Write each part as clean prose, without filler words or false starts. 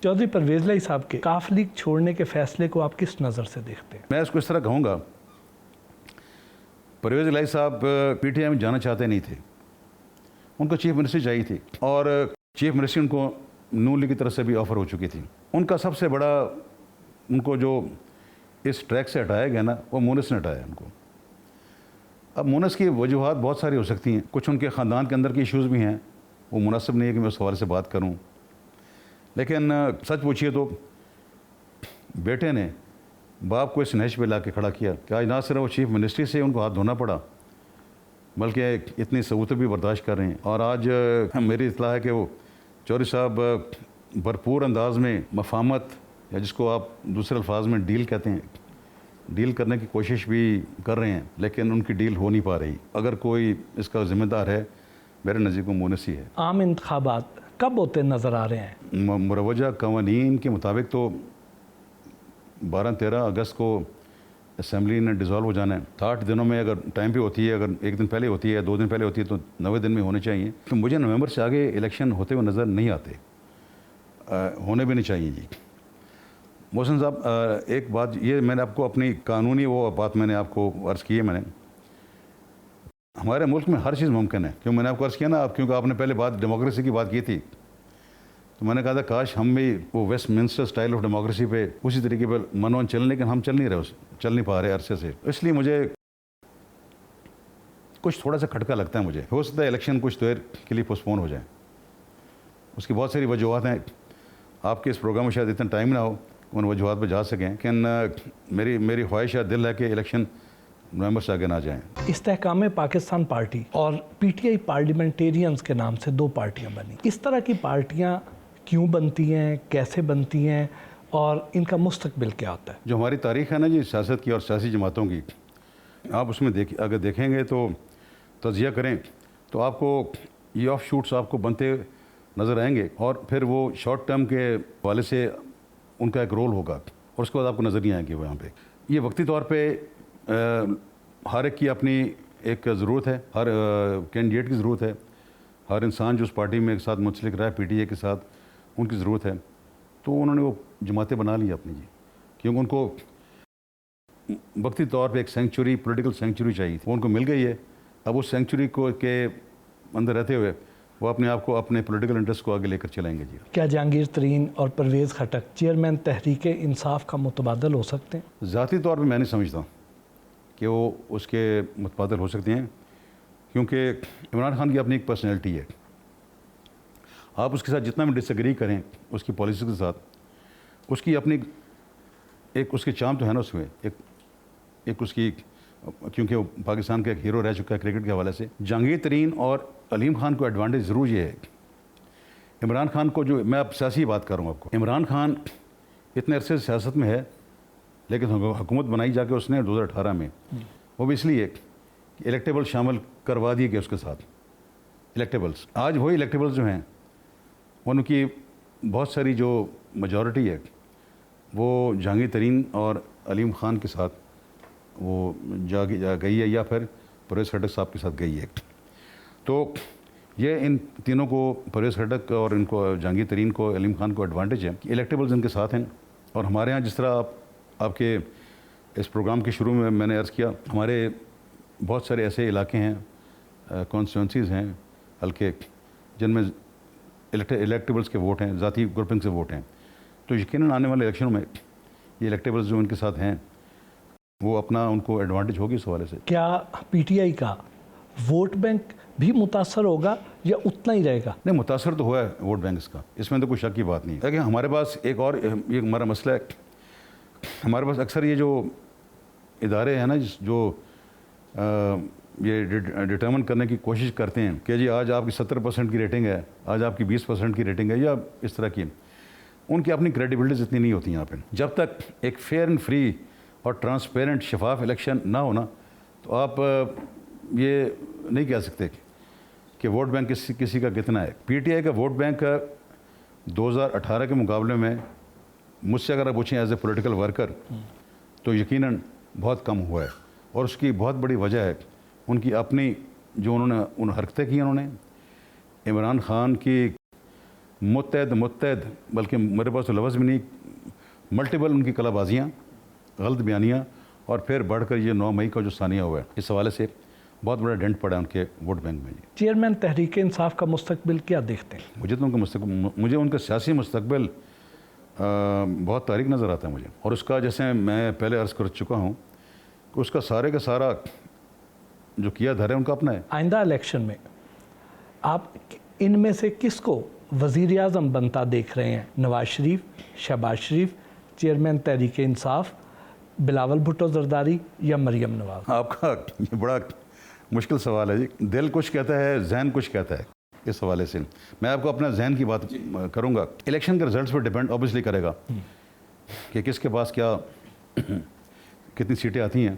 चौधरी परवेज़ लाई साहब के काफ लीग छोड़ने के फैसले को आप किस नज़र से देखते हैं? मैं इसको इस तरह कहूँगा, परवेज़ लाई साहब पीटीआई में जाना चाहते नहीं थे, उनको चीफ मिनिस्ट्री चाहिए थी और चीफ मिनिस्ट्री उनको नून लीग की तरफ से भी ऑफ़र हो चुकी थी। उनका सबसे बड़ा, उनको जो इस ट्रैक से हटाया गया ना, वो मुनस ने हटाया उनको। अब मुनस की वजूहात बहुत सारी हो सकती हैं, कुछ उनके ख़ानदान के अंदर के इश्यूज़ भी हैं, वो मुनासिब नहीं है कि मैं उस हवाले से बात करूं, लेकिन सच पूछिए तो बेटे ने बाप को इस नहज पे ला के खड़ा किया कि आज ना सिर्फ वो चीफ मिनिस्ट्री से उनको हाथ धोना पड़ा, बल्कि इतनी सबूतें भी बर्दाश्त कर रहे हैं। और आज मेरी इत्तला है कि वो चौधरी साहब भरपूर अंदाज में मफामत, या जिसको आप दूसरे अल्फाज में डील कहते हैं, डील करने की कोशिश भी कर रहे हैं, लेकिन उनकी डील हो नहीं पा रही। अगर कोई इसका ज़िम्मेदार है, मेरे नज़दीक में मुनस ही है। आम इंतखाबात कब होते नज़र आ रहे हैं? मुरवजा कवानीन के मुताबिक तो 12-13 अगस्त को असम्बली ने डिज़ोल्व हो जाना है। 60 दिनों में अगर टाइम पे होती है, अगर एक दिन पहले होती है, 2 दिन पहले होती है, तो 90 दिन में होने चाहिए। तो मुझे नवंबर से आगे इलेक्शन होते हुए नज़र नहीं आते, होने भी नहीं चाहिए जी। मोहसिन साहब, एक बात ये मैंने आपको अपनी कानूनी वो बात मैंने आपको अर्ज़ की है, मैंने हमारे मुल्क में हर चीज़ मुमकिन है। क्यों मैंने आपको अर्ज़ किया ना, क्योंकि आपने पहले बात डेमोक्रेसी की बात की थी, तो मैंने कहा था काश हम भी वो वेस्टमिंस्टर स्टाइल ऑफ डेमोक्रेसी पे उसी तरीके पर मनोन चलें, लेकिन हम चल नहीं पा रहे अरसे से। इसलिए मुझे कुछ थोड़ा सा खटका लगता है। मुझे हो सकता है इलेक्शन कुछ देर के लिए पोस्टपोन हो जाए, उसकी बहुत सारी वजूहत हैं। आपके इस प्रोग्राम में शायद इतना टाइम ना हो उन वजूहत पर जा सकें, लेकिन मेरी ख्वाहिश है, दिल है कि इलेक्शन नवंबर से आगे ना जाएँ। इस्तेहकाम पाकिस्तान पार्टी और पीटीआई पार्लियामेंटेरियंस के नाम से 2 पार्टियां बनी। इस तरह की पार्टियां क्यों बनती हैं, कैसे बनती हैं और इनका मुस्तकबिल क्या होता है? जो हमारी तारीख़ है ना जी सियासत की और सियासी जमातों की, आप उसमें अगर देखेंगे तो तज़िया करें तो आपको ये ऑफ शूट्स आपको बनते नज़र आएंगे, और फिर वो शॉर्ट टर्म के वाले से उनका एक रोल होगा और उसके बाद आपको नज़र नहीं आएंगे वहाँ पे। ये वक्ती तौर पे हर एक की अपनी एक ज़रूरत है, हर कैंडिडेट की ज़रूरत है, हर इंसान जो उस पार्टी में एक साथ मुंसलिक रहा है पीटीआई के साथ, उनकी ज़रूरत है। तो उन्होंने वो जमातें बना ली अपनी जी, क्योंकि उनको वक्ती तौर पे एक सेंचुरी, पॉलिटिकल सेंचुरी चाहिए थी, वो उनको मिल गई है। अब उस सेंचुरी को के अंदर रहते हुए वो अपने आप को, अपने पॉलिटिकल इंटरेस्ट को आगे लेकर चलाएंगे जी। क्या जहांगीर तरीन और परवेज़ खटक चेयरमैन तहरीक इंसाफ का मुतबादल हो सकते हैं? ज़ाती तौर पर मैं नहीं समझता कि वो उसके मुतबादल हो सकते हैं, क्योंकि इमरान खान की अपनी एक पर्सनैलिटी है। आप उसके साथ जितना भी डिसएग्री करें उसकी पॉलिसी के साथ, उसकी अपनी एक उसकी चाम तो है ना उसमें, एक उसकी, क्योंकि वो पाकिस्तान का एक हीरो रह चुका है क्रिकेट के हवाले से। जहांगीर तरीन और अलीम खान को एडवांटेज ज़रूर ये है, इमरान खान को, जो मैं अब सियासी बात करूँ आपको, इमरान खान इतने अरसे से सियासत में है, लेकिन हुकूमत बनाई जाके उसने 2018 में, वो भी इसलिए कि इलेक्टेबल शामिल करवा दिए गए उसके साथ, इलेक्टेबल्स। आज वही इलेक्टेबल्स जो हैं उनकी बहुत सारी जो मेजॉरिटी है वो जहांगीर तरीन और अलीम खान के साथ वो जा गई है, या फिर परवेज़ खटक साहब के साथ गई है। तो ये इन तीनों को, परवेज़ खटक और इनको जहांगीर तरीन को, अलीम खान को एडवांटेज है कि इलेक्टेबल्स इनके साथ हैं। और हमारे यहाँ जिस तरह आपके इस प्रोग्राम के शुरू में मैंने अर्ज़ किया, हमारे बहुत सारे ऐसे इलाके हैं, कॉन्स्टिट्यूंसीज़ हैं, हल्के, जिनमें इलेक्टेबल्स के वोट हैं, ज़ाती ग्रुपिंग से वोट हैं। तो यकीनन आने वाले इलेक्शनों में ये इलेक्टेबल्स जो इनके साथ हैं वो अपना, उनको एडवांटेज होगी इस हवाले से। क्या पीटीआई का वोट बैंक भी मुतासर होगा या उतना ही रहेगा? नहीं, मुतासर तो हुआ है वोट बैंक इसका, इसमें तो कोई शक की बात नहीं है। लेकिन हमारे पास एक और ये हमारा मसला है, हमारे पास अक्सर ये जो इदारे हैं ना, जो ये डिटर्मिन करने की कोशिश करते हैं कि जी आज आपकी 70% की रेटिंग है, आज आपकी 20% की रेटिंग है, या इस तरह की, उनकी अपनी क्रेडिबिलिटीज इतनी नहीं होती यहाँ पे। जब तक एक फेयर एंड फ्री और ट्रांसपेरेंट शफाफ इलेक्शन ना होना, तो आप ये नहीं कह सकते कि वोट बैंक किसी का कितना है। पीटीआई का वोट बैंक 2018 के मुकाबले में मुझसे अगर आप पूछें एज ए पॉलिटिकल वर्कर, तो यकीनन बहुत कम हुआ है, और उसकी बहुत बड़ी वजह है उनकी अपनी जो उन्होंने हरकतें की, उन्होंने इमरान खान की मुत्तहद मुत्तहद, बल्कि मेरे पास तो लफ्ज़ भी नहीं, मल्टीपल उनकी कलाबाजियाँ, गलत बयानियाँ, और फिर बढ़कर ये 9 मई का जो सानिया हुआ है, इस हवाले से बहुत बड़ा डेंट पड़ा है उनके वोट बैंक में। चेयरमैन तहरीक इंसाफ का मुस्तकबिल क्या देखते हैं? मुझे उनका सियासी मुस्तकबिल बहुत तारीक नज़र आता है मुझे, और उसका, जैसे मैं पहले अर्ज़ कर चुका हूँ, कि उसका सारे का सारा जो किया धर है उनका अपना है। आइंदा इलेक्शन में आप इनमें से किसको वज़ीर आज़म बनता देख रहे हैं? नवाज शरीफ, शहबाज शरीफ, चेयरमैन तहरीक इंसाफ, बिलावल भुट्टो जरदारी या मरियम नवाज? आपका ये बड़ा मुश्किल सवाल है जी। दिल कुछ कहता है, जहन कुछ कहता है। इस हवाले से मैं आपको अपना जहन की बात करूंगा। इलेक्शन के रिजल्ट्स पर डिपेंड ऑब्वियसली करेगा कि किसके पास क्या कितनी सीटें आती हैं,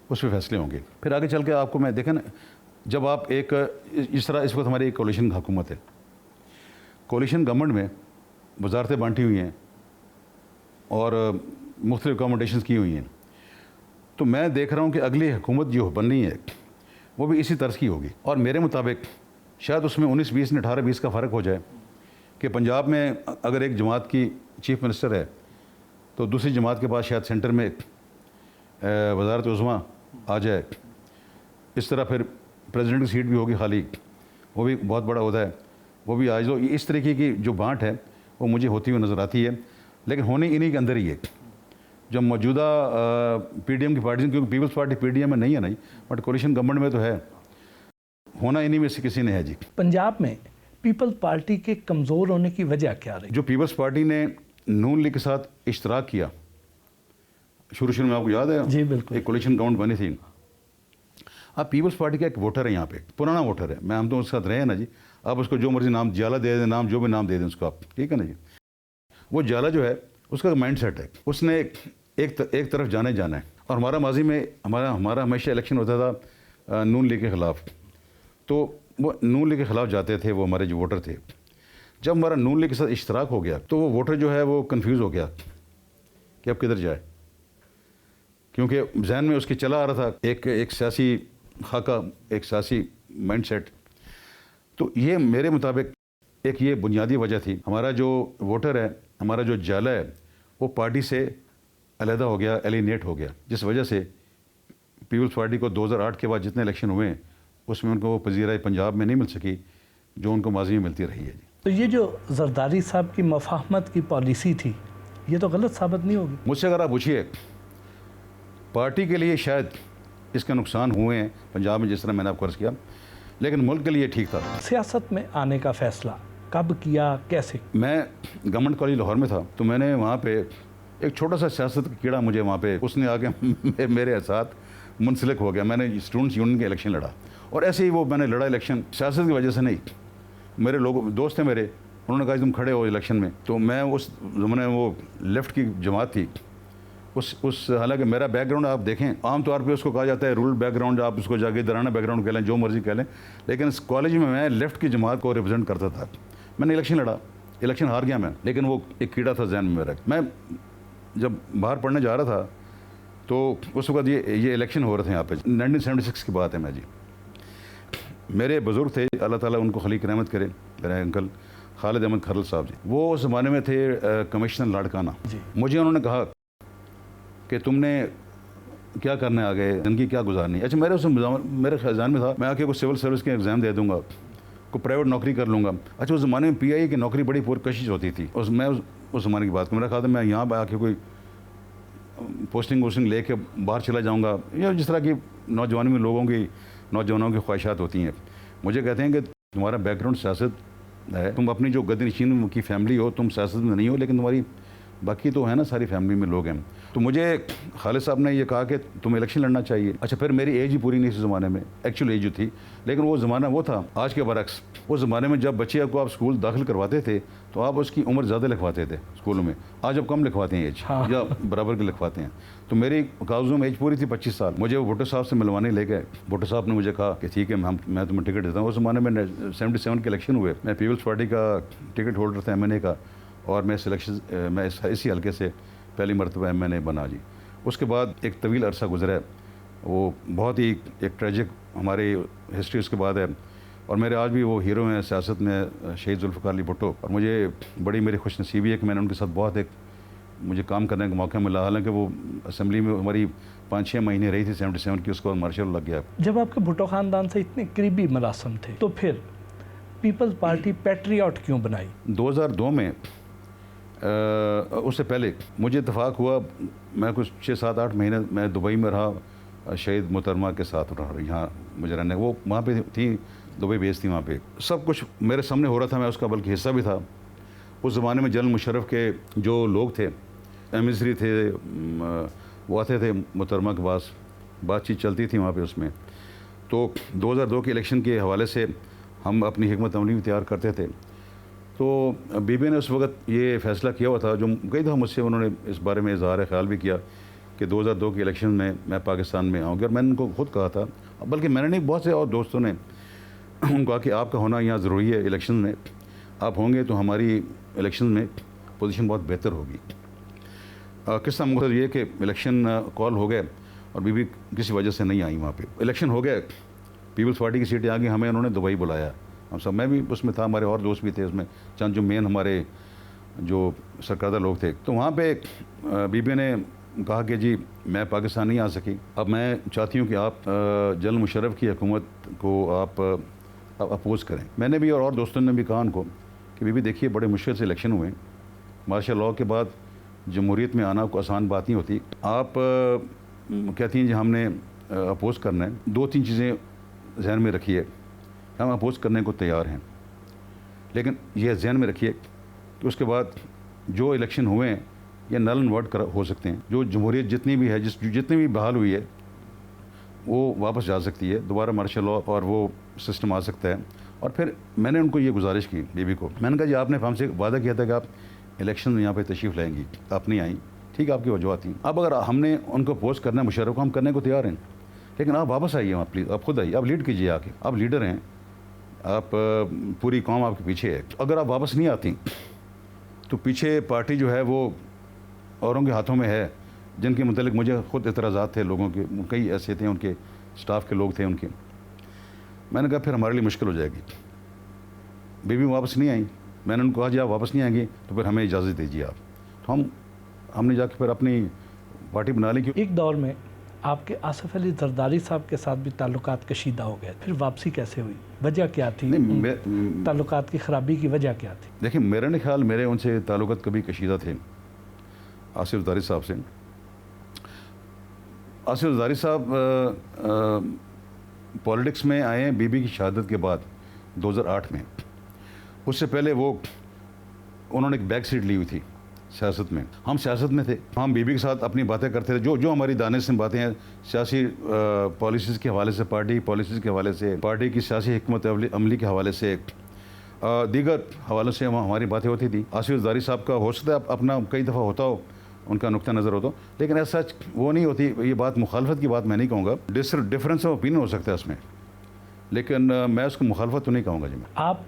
उस पर फैसले होंगे। फिर आगे चल के आपको मैं देखें ना, जब आप एक इस तरह, इस वक्त हमारी एक कोलिशन हुकूमत है, कोलिशन गवर्नमेंट में वजारतें बांटी हुई हैं और मुख्तलिफ अकोमोडेशंस की हुई हैं, तो मैं देख रहा हूँ कि अगली हुकूमत जो बननी है वो भी इसी तर्ज की होगी। और मेरे मुताबिक शायद उसमें 19-20 ने 18-20 का फ़र्क हो जाए कि पंजाब में अगर एक जमात की चीफ मिनिस्टर है तो दूसरी जमात के पास शायद सेंटर में वजारत उज़्मा आ जाए। इस तरह फिर प्रेसिडेंट की सीट भी होगी खाली, वो भी बहुत बड़ा ओहदा है, वो भी आज। तो इस तरीके की जो बाँट है वो मुझे होती हुई नज़र आती है, लेकिन होनी इन्हीं के अंदर ही है। जो मौजूदा पीडीएम की पार्टी, क्योंकि पीपल्स पार्टी पीडीएम में नहीं है नहीं, बट कोलिशन गवर्नमेंट में तो है, होना इन्हीं में से किसी ने है जी। पंजाब में पीपल्स पार्टी के कमज़ोर होने की वजह क्या रही? जो पीपल्स पार्टी ने नून लीग के साथ इश्तराक किया शुरू में, आपको याद है जी बिल्कुल, एक कोलिशन गवर्नमेंट बनी थी। अब पीपल्स पार्टी का एक वोटर है यहाँ पे, पुराना वोटर है, हम तो उसके साथ रहे हैं ना जी। आप उसको जो मर्जी नाम, जाला दे दें, नाम जो भी नाम दे दें उसको आप, ठीक है ना जी। वो जाला जो है उसका माइंड सेट है, उसने एक तरफ जाना है। और हमारा माजी में हमारा हमेशा इलेक्शन होता था नून लीग के ख़िलाफ़, तो वो नून लीग के ख़िलाफ़ जाते थे वो हमारे जो वोटर थे। जब हमारा नून लीग के साथ इश्तराक हो गया तो वो वोटर जो है वो कंफ्यूज हो गया कि अब किधर जाए, क्योंकि जहन में उसके चला आ रहा था एक सियासी खाका, एक सियासी माइंड सेट। तो ये मेरे मुताबिक एक ये बुनियादी वजह थी। हमारा जो वोटर है, हमारा जो जाला है, वो पार्टी से अलहदा हो गया, एलिनेट हो गया, जिस वजह से पीपल्स पार्टी को 2008 के बाद जितने इलेक्शन हुए हैं उसमें उनको वो पजीराई पंजाब में नहीं मिल सकी जो उनको माजी में मिलती रही है। तो ये जो जरदारी साहब की मफाहमत की पॉलिसी थी, ये तो गलत साबित नहीं होगी? मुझसे अगर आप पूछिए, पार्टी के लिए शायद इसके नुकसान हुए हैं पंजाब में, जिस तरह मैंने आपको अर्ज़ किया, लेकिन मुल्क के लिए ठीक था। सियासत में आने का फैसला कब किया, कैसे? मैं गवर्नमेंट कॉलेज लाहौर में था, तो मैंने वहाँ पे एक छोटा सा सियासत का कीड़ा मुझे वहाँ पे, उसने आके मेरे साथ मुंसलिक हो गया। मैंने स्टूडेंट्स यूनियन के इलेक्शन लड़ा, और ऐसे ही वो मैंने लड़ा इलेक्शन, सियासत की वजह से नहीं। मेरे लोग दोस्त हैं मेरे, उन्होंने कहा तुम खड़े हो इलेक्शन में, तो मैं उस ज़माने में वो लेफ़्ट की जमात थी, उस हालांकि मेरा बैकग्राउंड आप देखें, आमतौर पे उसको कहा जाता है रूरल बैकग्राउंड, आप उसको जाके दराना बैकग्राउंड कह लें, जो मर्जी कह लें, लेकिन इस कॉलेज में मैं लेफ़्ट की जमात को रिप्रेजेंट करता था। मैंने इलेक्शन लड़ा, इलेक्शन हार गया मैं, लेकिन वो एक कीड़ा था जहन में मेरा। मैं जब बाहर पढ़ने जा रहा था तो उस वक्त ये इलेक्शन हो रहे थे यहाँ पे, 1976 की बात है मैं जी। मेरे बुज़ुर्ग थे, अल्लाह ताला उनको खलीक रहमत करे, मेरे अंकल खालिद अहमद खरल साहब जी, वो उस ज़माने में थे कमिश्नर लाड़काना। मुझे उन्होंने कहा कि तुमने क्या करने आ गए, ज़िंदगी क्या गुजारनी। अच्छा, मेरे ख़जान में था मैं आके कोई सिविल सर्विस के एग्ज़ाम दे दूँगा, कोई प्राइवेट नौकरी कर लूँगा। अच्छा, उस ज़माने में PI की नौकरी बड़ी पुरकशिश होती थी। मैं उस ज़माने की बात को, मेरा ख्याल था मैं यहाँ पर आके कोई पोस्टिंग वोस्टिंग ले कर बाहर चला जाऊँगा, या जिस तरह की नौजवानों की ख्वाहिशात होती हैं। मुझे कहते हैं कि तुम्हारा बैकग्राउंड सियासत है, तुम अपनी जो गद्दनशीन की फैमिली हो, तुम सियासत में नहीं हो, लेकिन तुम्हारी बाकी तो है ना, सारी फैमिली में लोग हैं। तो मुझे खालिद साहब ने ये कहा कि तुम्हें इलेक्शन लड़ना चाहिए। अच्छा, फिर मेरी एज ही पूरी नहीं थी ज़माने में, एक्चुअल एज जो थी, लेकिन वो ज़माना वो था आज के बरक्स। उस ज़माने में जब बच्चे को आप स्कूल दाखिल करवाते थे तो आप उसकी उम्र ज़्यादा लिखवाते थे स्कूलों में, आज अब कम लिखवाते हैं एज, या बराबर के लिखवाते हैं। तो मेरी कागज़ों में एज पूरी थी 25 साल। मुझे वो भुट्टो साहब से मिलवाने ले गए। भुट्टो साहब ने मुझे कहा कि ठीक है मैं तुम्हें टिकट देता हूँ। उस ज़माने में 77 के इलेक्शन हुए, मैं पीपल्स पार्टी का टिकट होल्डर था MNA का, और मैं इसी हल्के से पहली मरतबा MNA बना जी। उसके बाद एक तवील अरसा गुजरा, वो बहुत ही एक ट्रेजिक हमारी हिस्ट्री उसके बाद है। और मेरे आज भी वो हीरो हैं सियासत में, शहीद जुल्फ़िकार अली भुट्टो। और मुझे बड़ी मेरी खुशनसीबी है कि मैंने उनके साथ बहुत एक मुझे काम करने का मौका मिला। हालांकि वो असेंबली में हमारी 5-6 महीने रही थी 77 की, उसके बाद मार्शल लग गया। जब आपके भुट्टो ख़ानदान से इतने करीबी मरासम थे तो फिर पीपल्स पार्टी पैट्रियट क्यों बनाई? 2002 में उससे पहले मुझे इत्तेफाक हुआ, मैं कुछ 6-7-8 महीने मैं दुबई में रहा शहीद मोहतरमा के साथ रहा। यहाँ मुझे रहने वो वहाँ पे थी, दुबई बेस थी, वहाँ पे सब कुछ मेरे सामने हो रहा था, मैं उसका बल्कि हिस्सा भी था। उस ज़माने में जनरल मुशर्रफ के जो लोग थे, एमिसरी थे, वो आते थे मोहतरमा के पास, बातचीत चलती थी वहाँ पे उसमें। तो 2002 के इलेक्शन के हवाले से हम अपनी हिकमत अमली भी तैयार करते थे। तो बीबी ने उस वक्त ये फ़ैसला किया हुआ था, जो कई दफ़ा मुझसे उन्होंने इस बारे में इज़हार ख्याल भी किया कि 2002 के इलेक्शन में मैं पाकिस्तान में आऊँगी। और मैंने उनको खुद कहा था, बल्कि मैंने नहीं, बहुत से और दोस्तों ने उनको कहा कि आपका होना यहाँ ज़रूरी है इलेक्शन में, आप होंगे तो हमारी इलेक्शन में पोजीशन बहुत बेहतर होगी। किस्सा मकसद ये कि इलेक्शन कॉल हो गए और बीबी किसी वजह से नहीं आई वहाँ पे। इलेक्शन हो गए, पीपल्स पार्टी की सीटें आ गई, हमें उन्होंने दुबई बुलाया। हम सब, मैं भी उसमें था, हमारे और दोस्त भी थे उसमें, चंद जो मेन हमारे जो सरकर्दा लोग थे। तो वहाँ पे बीबी ने कहा कि जी मैं पाकिस्तान नहीं आ सकी, अब मैं चाहती हूँ कि आप जनरल मुशर्रफ की हुकूमत को आप अपोज़ करें। मैंने भी और दोस्तों ने भी कहा उनको कि बीबी देखिए बड़े मुश्किल से इलेक्शन हुए, मार्शल लॉ के बाद जमहूरियत में आना कोई आसान बात नहीं होती। आप कहती हैं जी हमने अपोज़ करना है, 2-3 चीज़ें जहन में रखिए, हम अपोज़ करने को तैयार हैं, लेकिन यह जहन में रखिए कि उसके बाद जो इलेक्शन हुए हैं ये नल एंड वॉइड हो सकते हैं। जो जमहूरियत जितनी भी है, जितनी भी बहाल हुई है, वो वापस जा सकती है, दोबारा मार्शल लॉ और वो सिस्टम आ सकता है। और फिर मैंने उनको ये गुजारिश की बीबी को, मैंने कहा जी आपने हमसे वादा किया था कि आप इलेक्शन में यहाँ पे तशरीफ़ लाएंगी, आप नहीं आई, ठीक है आपकी वजूहत थी। अब अगर हमने उनको पोस्ट करना है मुशर्रफ को, हम करने को तैयार हैं, लेकिन आप वापस आइए वहाँ प्लीज़, आप खुद आइए, आप लीड कीजिए आके, आप लीडर हैं, आप पूरी कौम आपके पीछे है। अगर आप वापस नहीं आती तो पीछे पार्टी जो है वो औरों के हाथों में है, जिनके मतलब मुझे खुद एतराज़ात थे लोगों के, कई ऐसे थे उनके स्टाफ के लोग थे उनके। मैंने कहा फिर हमारे लिए मुश्किल हो जाएगी। बीबी वापस नहीं आई, मैंने उनको कहा जी आप वापस नहीं आएंगे तो फिर हमें इजाज़त दीजिए आप। तो हमने जाके फिर अपनी पार्टी बना ली। एक दौर में आपके आसिफ अली जरदारी साहब के साथ भी ताल्लुकात कशीदा हो गए, फिर वापसी कैसे हुई, वजह क्या थी? ताल्लुकात की ख़राबी की वजह क्या थी? देखिए मेरा नहीं ख्याल मेरे उनसे ताल्लुकात कभी कशीदा थे आसिफ जरदारी साहब से। आसिफ जरदारी साहब पॉलिटिक्स में आए हैं बीबी की शहादत के बाद 2008 में। उससे पहले उन्होंने एक बैक सीट ली हुई थी सियासत में, हम सियासत में थे, हम बीबी के साथ अपनी बातें करते थे, जो हमारी दानिश में बातें हैं सियासी पॉलिसीज़ के हवाले से, पार्टी पॉलिसीज़ के हवाले से, पार्टी की सियासी हिकमत अमली के हवाले से, दीगर हवालों से हमारी बातें होती थी। आसिफ जरदारी साहब का हो सकता है अपना कई दफ़ा होता हो, उनका नुक्ता नज़र होता हो, लेकिन ऐसा सच वो नहीं होती। ये बात मुखालफत की बात मैं नहीं कहूँगा, डिफरेंस ऑफ ओपिनियन हो सकता है उसमें, लेकिन मैं उसको मुखालफत तो नहीं कहूँगा जी। मैं आप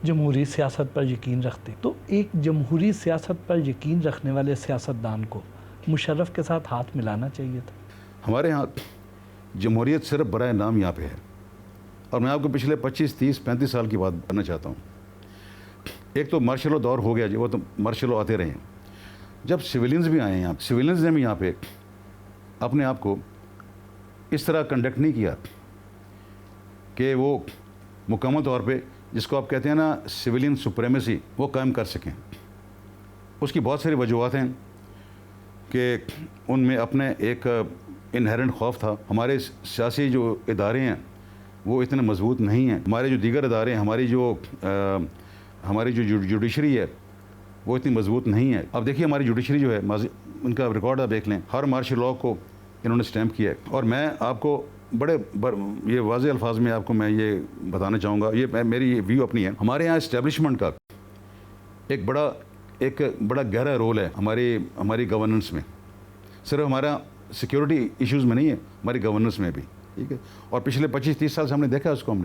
जमहूरी सियासत पर यकीन रखते, तो एक जमहूरी सियासत पर यकीन रखने वाले सियासतदान को मुशर्रफ के साथ हाथ मिलाना चाहिए था। हमारे यहाँ जमहूरियत सिर्फ बराए नाम यहाँ पे है, और मैं आपको पिछले 25, 30, 35 साल की बात करना चाहता हूँ। एक तो मार्शल लॉ दौर हो गया जी, वो तो मार्शल लॉ आते रहे हैं। जब सिविलियंस भी आए हैं यहाँ, सिविलियंस ने भी यहाँ पे अपने आप को इस तरह कंडक्ट नहीं किया कि वो मुकम्मल तौर पे जिसको आप कहते हैं ना सिविलियन सुप्रेमेसी, वो कायम कर सकें। उसकी बहुत सारी वजूहत हैं कि उनमें अपने एक इनहेरेंट खौफ था। हमारे सियासी जो इदारे हैं वो इतने मजबूत नहीं हैं, हमारे जो दीगर इदारे हैं, हमारी जो जुडिशरी है वो इतनी मजबूत नहीं है। अब देखिए हमारी जुडिशरी जो है, उनका रिकॉर्ड आप देख लें, हर मार्शल लॉ को इन्होंने स्टैम्प किया है। और मैं आपको ये वाज़े अल्फाज में आपको मैं ये बताना चाहूँगा, ये मेरी ये व्यू अपनी है। हमारे यहाँ इस्टेब्लिशमेंट का एक बड़ा गहरा रोल है हमारी गवर्नेंस में। सिर्फ हमारा सिक्योरिटी इश्यूज़ में नहीं है, हमारी गवर्नेंस में भी, ठीक है। और पिछले 25-30 साल से हमने देखा उसको, हमने